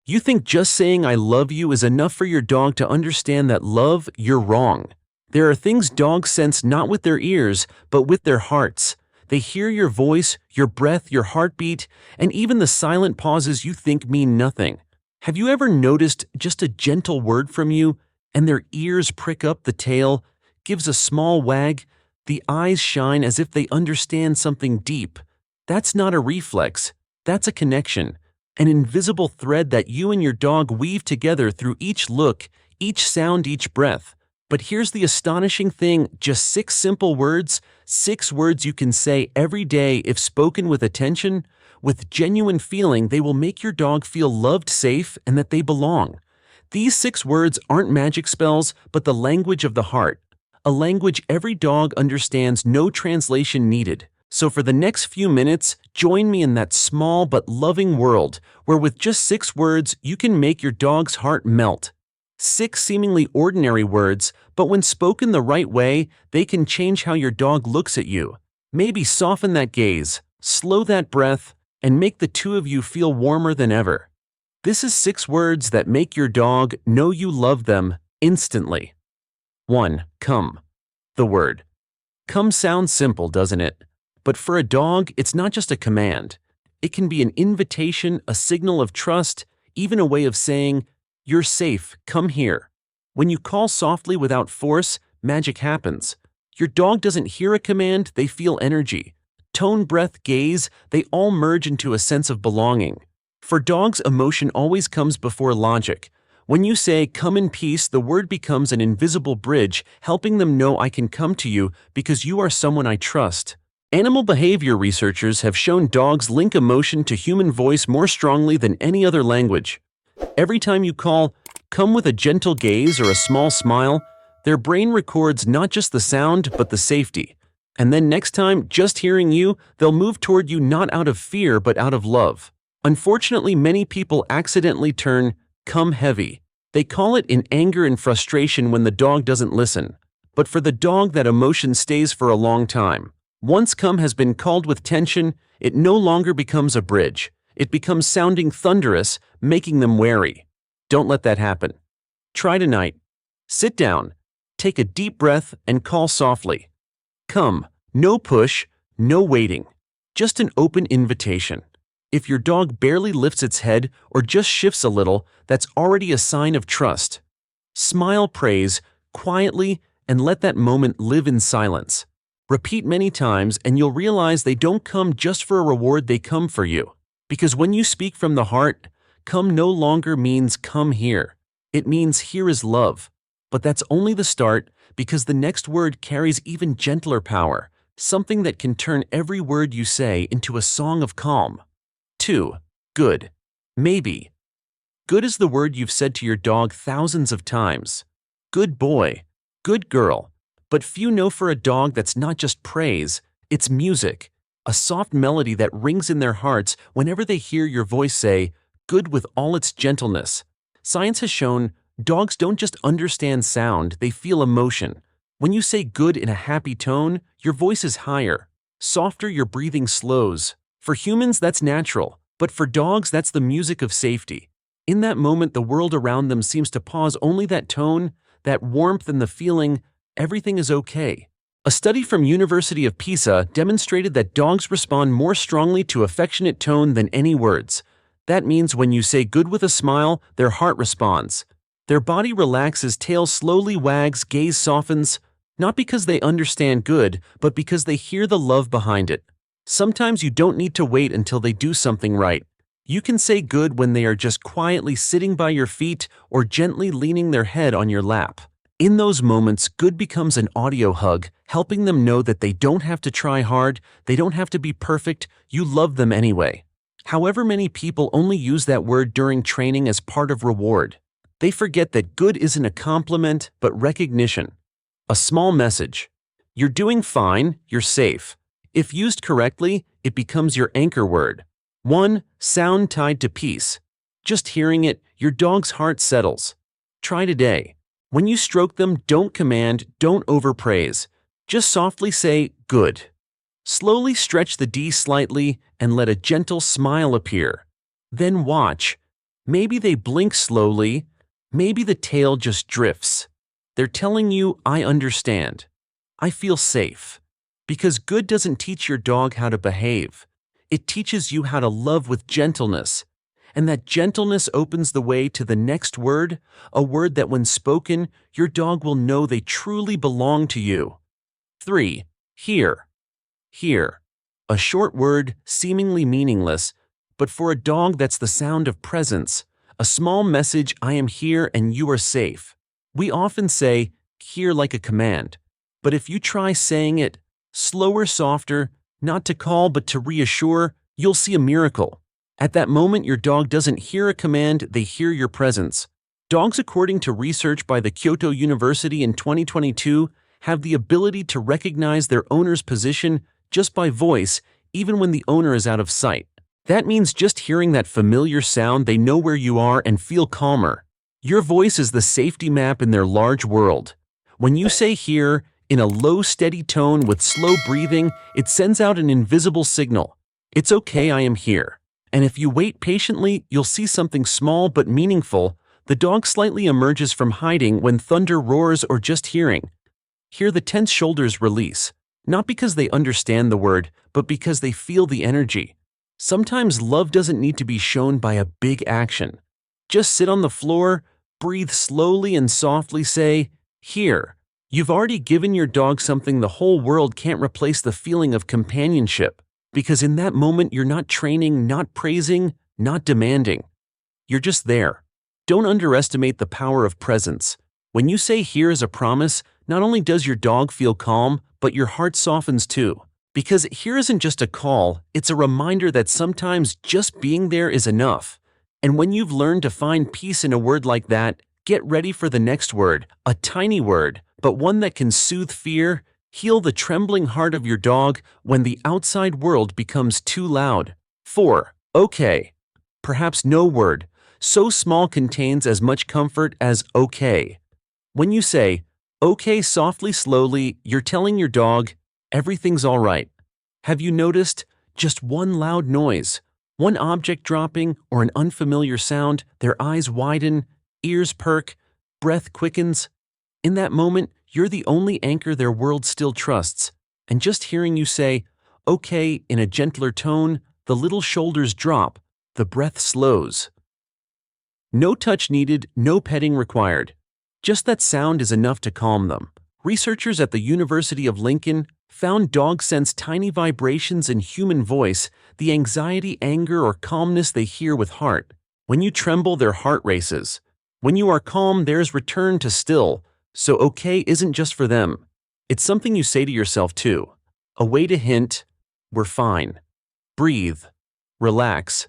You think just saying I love you is enough for your dog to understand that love, you're wrong. There are things dogs sense not with their ears, but with their hearts. They hear your voice, your breath, your heartbeat, and even the silent pauses you think mean nothing. Have you ever noticed just a gentle word from you, and their ears prick up, the tail gives a small wag, the eyes shine as if they understand something deep? That's not a reflex, that's a connection. An invisible thread that you and your dog weave together through each look, each sound, each breath. But here's the astonishing thing, just 6 simple words, 6 words you can say every day if spoken with attention, with genuine feeling. They will make your dog feel loved, safe, and that they belong. These 6 words aren't magic spells, but the language of the heart. A language every dog understands, no translation needed. So for the next few minutes, join me in that small but loving world, where with just 6 words you can make your dog's heart melt. 6 seemingly ordinary words, but when spoken the right way, they can change how your dog looks at you. Maybe soften that gaze, slow that breath, and make the two of you feel warmer than ever. This is 6 words that make your dog know you love them instantly. 1. Come. The word come sounds simple, doesn't it? But for a dog, it's not just a command. It can be an invitation, a signal of trust, even a way of saying, "You're safe, come here." When you call softly without force, magic happens. Your dog doesn't hear a command, they feel energy. Tone, breath, gaze, they all merge into a sense of belonging. For dogs, emotion always comes before logic. When you say, "Come in peace," the word becomes an invisible bridge, helping them know I can come to you because you are someone I trust. Animal behavior researchers have shown dogs link emotion to human voice more strongly than any other language. Every time you call, "Come," with a gentle gaze or a small smile, their brain records not just the sound, but the safety. And then next time, just hearing you, they'll move toward you not out of fear, but out of love. Unfortunately, many people accidentally turn "come" heavy. They call it in anger and frustration when the dog doesn't listen. But for the dog, that emotion stays for a long time. Once come has been called with tension, it no longer becomes a bridge. It becomes sounding thunderous, making them wary. Don't let that happen. Try tonight. Sit down, take a deep breath, and call softly. Come. No push, no waiting. Just an open invitation. If your dog barely lifts its head or just shifts a little, that's already a sign of trust. Smile, praise, quietly, and let that moment live in silence. Repeat many times and you'll realize they don't come just for a reward, they come for you. Because when you speak from the heart, come no longer means "come here." It means "here is love." But that's only the start, because the next word carries even gentler power, something that can turn every word you say into a song of calm. 2. Good. Maybe. Good is the word you've said to your dog thousands of times. Good boy. Good girl. But few know for a dog that's not just praise, it's music. A soft melody that rings in their hearts whenever they hear your voice say, "good," with all its gentleness. Science has shown dogs don't just understand sound, they feel emotion. When you say "good" in a happy tone, your voice is higher. Softer, your breathing slows. For humans, that's natural, but for dogs, that's the music of safety. In that moment, the world around them seems to pause. Only that tone, that warmth, and the feeling, everything is okay. A study from University of Pisa demonstrated that dogs respond more strongly to affectionate tone than any words. That means when you say "good" with a smile, their heart responds. Their body relaxes, tail slowly wags, gaze softens, not because they understand good, but because they hear the love behind it. Sometimes you don't need to wait until they do something right. You can say "good" when they are just quietly sitting by your feet or gently leaning their head on your lap. In those moments, "good" becomes an audio hug, helping them know that they don't have to try hard, they don't have to be perfect, you love them anyway. However, many people only use that word during training as part of reward. They forget that good isn't a compliment, but recognition. A small message. You're doing fine, you're safe. If used correctly, it becomes your anchor word. 1. Sound tied to peace. Just hearing it, your dog's heart settles. Try today. When you stroke them, don't command, don't overpraise. Just softly say "good." Slowly stretch the D slightly and let a gentle smile appear. Then watch. Maybe they blink slowly, maybe the tail just drifts. They're telling you, I understand. I feel safe. Because good doesn't teach your dog how to behave. It teaches you how to love with gentleness. And that gentleness opens the way to the next word, a word that when spoken, your dog will know they truly belong to you. 3. Here. Here. A short word, seemingly meaningless, but for a dog that's the sound of presence. A small message, I am here and you are safe. We often say, here like a command. But if you try saying it, slower, softer, not to call but to reassure, you'll see a miracle. At that moment, your dog doesn't hear a command, they hear your presence. Dogs, according to research by the Kyoto University in 2022, have the ability to recognize their owner's position just by voice, even when the owner is out of sight. That means just hearing that familiar sound, they know where you are and feel calmer. Your voice is the safety map in their large world. When you say here, in a low, steady tone with slow breathing, it sends out an invisible signal. It's okay, I am here. And if you wait patiently, you'll see something small but meaningful. The dog slightly emerges from hiding when thunder roars or just hearing. Here the tense shoulders release, not because they understand the word, but because they feel the energy. Sometimes love doesn't need to be shown by a big action. Just sit on the floor, breathe slowly and softly, say, here. You've already given your dog something the whole world can't replace, the feeling of companionship. Because in that moment, you're not training, not praising, not demanding. You're just there. Don't underestimate the power of presence. When you say here as a promise, not only does your dog feel calm, but your heart softens too. Because here isn't just a call, it's a reminder that sometimes just being there is enough. And when you've learned to find peace in a word like that, get ready for the next word, a tiny word, but one that can soothe fear, heal the trembling heart of your dog when the outside world becomes too loud. 4. Okay. Perhaps no word so small contains as much comfort as okay. When you say, okay softly, slowly, you're telling your dog, everything's all right. Have you noticed? Just one loud noise, one object dropping, or an unfamiliar sound, their eyes widen, ears perk, breath quickens. In that moment, you're the only anchor their world still trusts. And just hearing you say, okay, in a gentler tone, the little shoulders drop, the breath slows. No touch needed, no petting required. Just that sound is enough to calm them. Researchers at the University of Lincoln found dogs sense tiny vibrations in human voice, the anxiety, anger, or calmness they hear with heart. When you tremble, their heart races. When you are calm, theirs return to still. So okay isn't just for them. It's something you say to yourself too. A way to hint, we're fine. Breathe. Relax.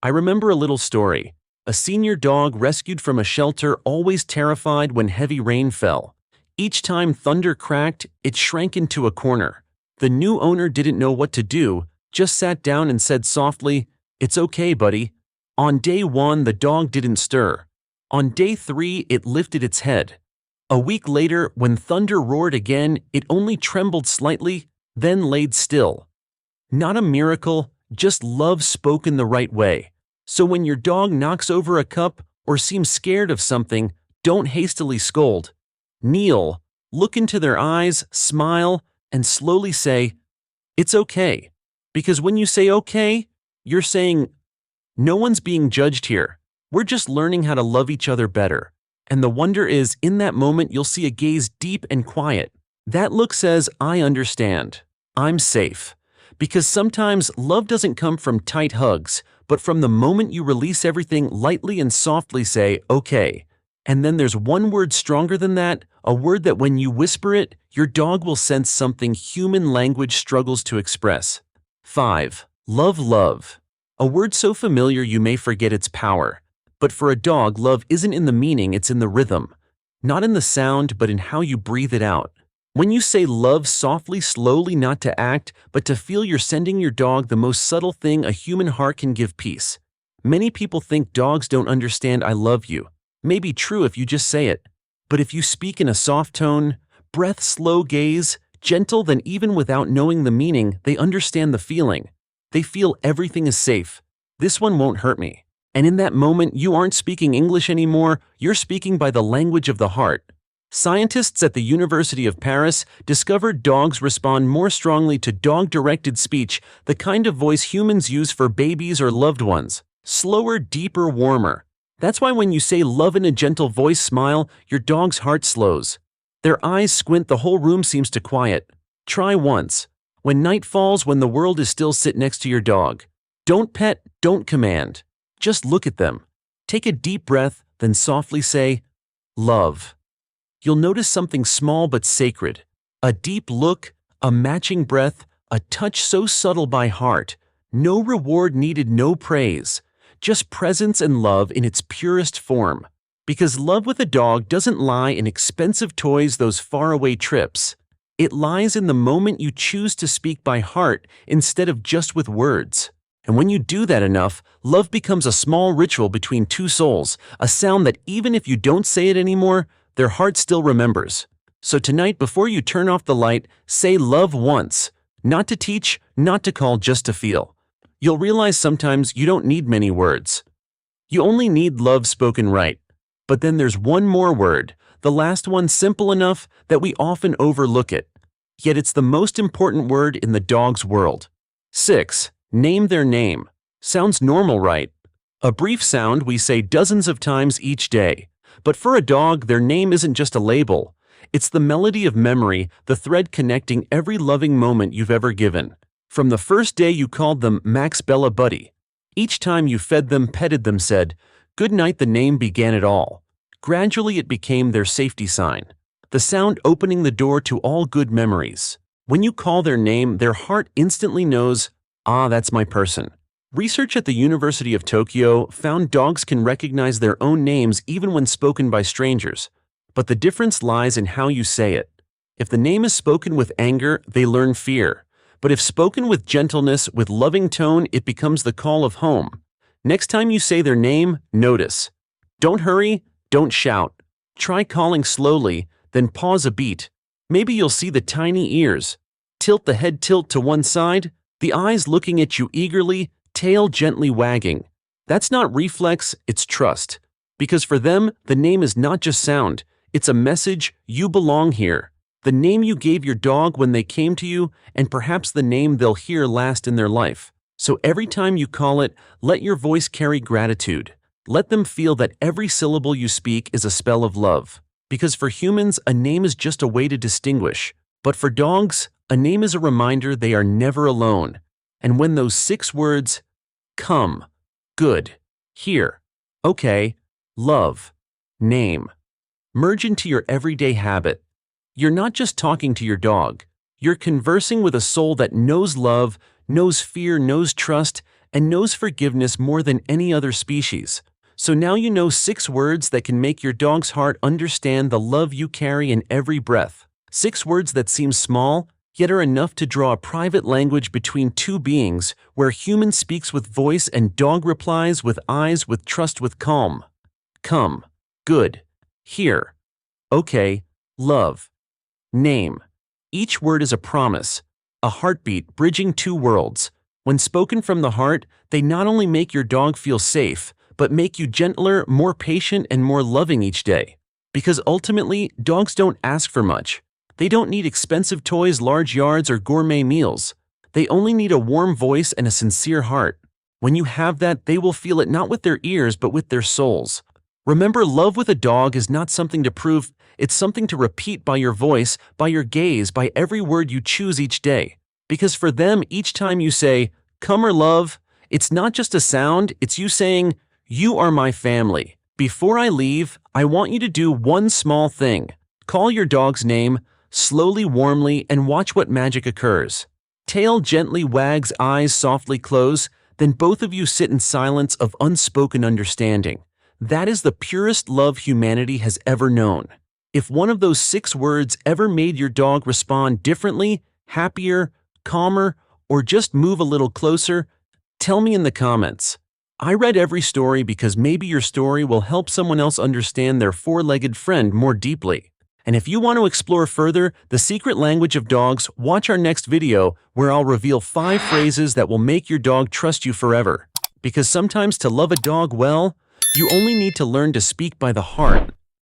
I remember a little story. A senior dog rescued from a shelter, always terrified when heavy rain fell. Each time thunder cracked, it shrank into a corner. The new owner didn't know what to do, just sat down and said softly, "It's okay, buddy." On day 1, the dog didn't stir. On day 3, it lifted its head. A week later, when thunder roared again, it only trembled slightly, then laid still. Not a miracle, just love spoken the right way. So when your dog knocks over a cup or seems scared of something, don't hastily scold. Kneel, look into their eyes, smile, and slowly say, "It's okay." Because when you say okay, you're saying, no one's being judged here. We're just learning how to love each other better. And the wonder is, in that moment, you'll see a gaze deep and quiet. That look says, I understand. I'm safe. Because sometimes love doesn't come from tight hugs, but from the moment you release everything, lightly and softly say, okay. And then there's one word stronger than that, a word that when you whisper it, your dog will sense something human language struggles to express. 5. Love, love. A word so familiar you may forget its power. But for a dog, love isn't in the meaning, it's in the rhythm. Not in the sound, but in how you breathe it out. When you say love softly, slowly, not to act, but to feel, you're sending your dog the most subtle thing a human heart can give: peace. Many people think dogs don't understand I love you. May be true if you just say it. But if you speak in a soft tone, breath, slow gaze, gentle, then even without knowing the meaning, they understand the feeling. They feel everything is safe. This one won't hurt me. And in that moment, you aren't speaking English anymore, you're speaking by the language of the heart. Scientists at the University of Paris discovered dogs respond more strongly to dog-directed speech, the kind of voice humans use for babies or loved ones. Slower, deeper, warmer. That's why when you say love in a gentle voice smile, your dog's heart slows. Their eyes squint, the whole room seems to quiet. Try once. When night falls, when the world is still, sit next to your dog. Don't pet, don't command. Just look at them. Take a deep breath, then softly say, love. You'll notice something small but sacred. A deep look, a matching breath, a touch so subtle by heart. No reward needed, no praise. Just presence and love in its purest form. Because love with a dog doesn't lie in expensive toys, those faraway trips. It lies in the moment you choose to speak by heart instead of just with words. And when you do that enough, love becomes a small ritual between two souls, a sound that even if you don't say it anymore, their heart still remembers. So tonight, before you turn off the light, say love once. Not to teach, not to call, just to feel. You'll realize sometimes you don't need many words. You only need love spoken right. But then there's one more word, the last one, simple enough that we often overlook it. Yet it's the most important word in the dog's world. 6. Name their name. Sounds normal, right? A brief sound we say dozens of times each day. But for a dog, their name isn't just a label. It's the melody of memory, the thread connecting every loving moment you've ever given. From the first day you called them Max, Bella, Buddy. Each time you fed them, petted them, said, good night, the name began it all. Gradually it became their safety sign. The sound opening the door to all good memories. When you call their name, their heart instantly knows, ah, that's my person. Research at the University of Tokyo found dogs can recognize their own names even when spoken by strangers. But the difference lies in how you say it. If the name is spoken with anger, they learn fear. But if spoken with gentleness, with loving tone, it becomes the call of home. Next time you say their name, notice. Don't hurry, don't shout. Try calling slowly, then pause a beat. Maybe you'll see the tiny ears. Tilt the head, tilt to one side, the eyes looking at you eagerly, tail gently wagging. That's not reflex, it's trust. Because for them, the name is not just sound, it's a message, you belong here. The name you gave your dog when they came to you, and perhaps the name they'll hear last in their life. So every time you call it, let your voice carry gratitude. Let them feel that every syllable you speak is a spell of love. Because for humans, a name is just a way to distinguish. But for dogs, a name is a reminder they are never alone. And when those 6 words, come, good, here, okay, love, name, merge into your everyday habit, you're not just talking to your dog. You're conversing with a soul that knows love, knows fear, knows trust, and knows forgiveness more than any other species. So now you know 6 words that can make your dog's heart understand the love you carry in every breath. 6 words that seem small, yet are enough to draw a private language between two beings, where human speaks with voice and dog replies with eyes, with trust, with calm. Come, good, here, okay, love, name. Each word is a promise, a heartbeat bridging 2 worlds. When spoken from the heart, they not only make your dog feel safe, but make you gentler, more patient, and more loving each day. Because ultimately, dogs don't ask for much. They don't need expensive toys, large yards, or gourmet meals. They only need a warm voice and a sincere heart. When you have that, they will feel it not with their ears, but with their souls. Remember, love with a dog is not something to prove, it's something to repeat by your voice, by your gaze, by every word you choose each day. Because for them, each time you say, come or love, it's not just a sound, it's you saying, you are my family. Before I leave, I want you to do one small thing. Call your dog's name, slowly, warmly, and watch what magic occurs. Tail gently wags, eyes softly close, then both of you sit in silence of unspoken understanding. That is the purest love humanity has ever known. If one of those 6 words ever made your dog respond differently, happier, calmer, or just move a little closer, tell me in the comments. I read every story because maybe your story will help someone else understand their 4-legged friend more deeply. And if you want to explore further the secret language of dogs, watch our next video where I'll reveal 5 phrases that will make your dog trust you forever. because sometimes to love a dog well, you only need to learn to speak by the heart.